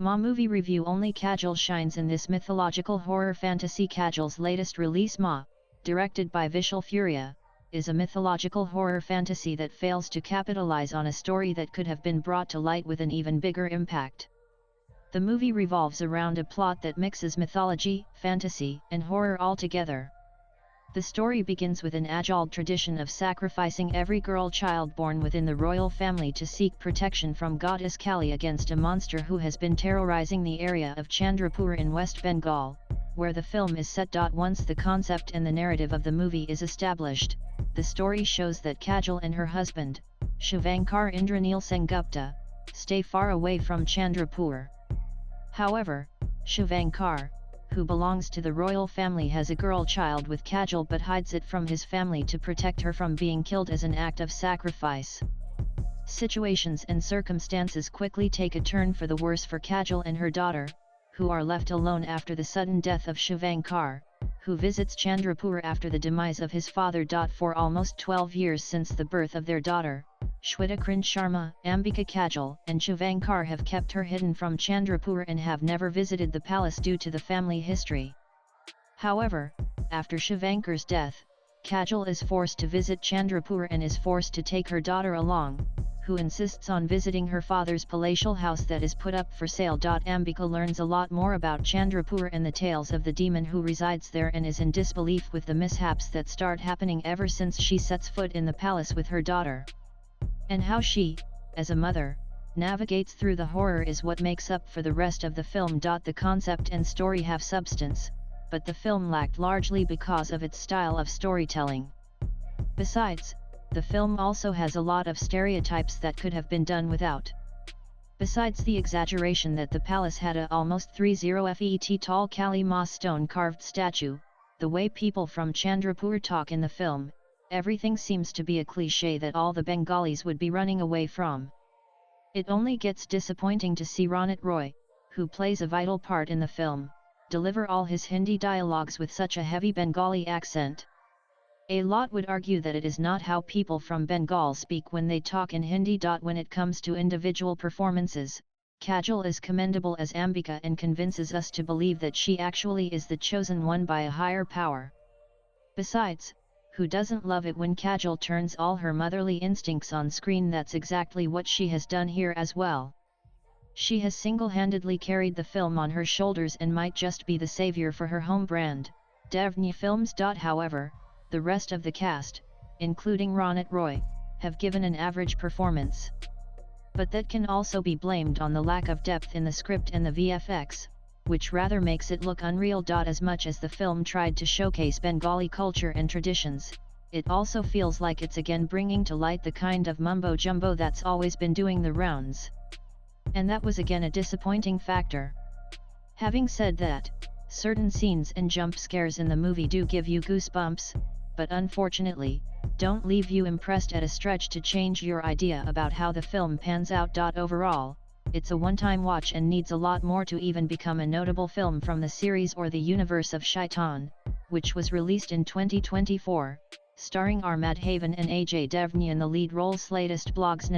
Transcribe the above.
Ma movie review. Only Kajol shines in this mythological horror fantasy. Kajol's latest release, Ma, directed by Vishal Furia, is a mythological horror fantasy that fails to capitalize on a story that could have been brought to light with an even bigger impact. The movie revolves around a plot that mixes mythology, fantasy, and horror all together. The story begins with an age-old tradition of sacrificing every girl child born within the royal family to seek protection from goddess Kali against a monster who has been terrorizing the area of Chandrapur in West Bengal, where the film is set. Once the concept and the narrative of the movie is established, the story shows that Kajol and her husband, Shivankar Indraneel Sengupta, stay far away from Chandrapur. However, Shivankar, who belongs to the royal family, has a girl child with Kajol but hides it from his family to protect her from being killed as an act of sacrifice. Situations and circumstances quickly take a turn for the worse for Kajol and her daughter, who are left alone after the sudden death of Shivankar, who visits Chandrapur after the demise of his father. For almost 12 years since the birth of their daughter, Shweta Krin Sharma, Ambika Kajol and Shivankar have kept her hidden from Chandrapur and have never visited the palace due to the family history. However, after Shivankar's death, Kajol is forced to visit Chandrapur and is forced to take her daughter along, who insists on visiting her father's palatial house that is put up for sale. Ambika learns a lot more about Chandrapur and the tales of the demon who resides there and is in disbelief with the mishaps that start happening ever since she sets foot in the palace with her daughter. And how she, as a mother, navigates through the horror is what makes up for the rest of the film. The concept and story have substance, but the film lacked largely because of its style of storytelling. Besides, the film also has a lot of stereotypes that could have been done without. Besides the exaggeration that the palace had a almost 30 feet tall Kali Ma stone-carved statue, the way people from Chandrapur talk in the film, everything seems to be a cliché that all the Bengalis would be running away from. It only gets disappointing to see Ronit Roy, who plays a vital part in the film, deliver all his Hindi dialogues with such a heavy Bengali accent. A lot would argue that it is not how people from Bengal speak when they talk in Hindi. When it comes to individual performances, Kajol is commendable as Ambika and convinces us to believe that she actually is the chosen one by a higher power. Besides, who doesn't love it when Kajol turns all her motherly instincts on screen? That's exactly what she has done here as well. She has single-handedly carried the film on her shoulders and might just be the savior for her home brand, Davni Films. However, the rest of the cast, including Ronit Roy, have given an average performance. But that can also be blamed on the lack of depth in the script and the VFX, which rather makes it look unreal. As much as the film tried to showcase Bengali culture and traditions, it also feels like it's again bringing to light the kind of mumbo-jumbo that's always been doing the rounds. And that was again a disappointing factor. Having said that, certain scenes and jump scares in the movie do give you goosebumps, but unfortunately, don't leave you impressed at a stretch to change your idea about how the film pans out. Overall, it's a one-time watch and needs a lot more to even become a notable film from the series or the universe of Shaitan, which was released in 2024, starring Armad Havan and Ajay Devgn in the lead roles. Latest blogs.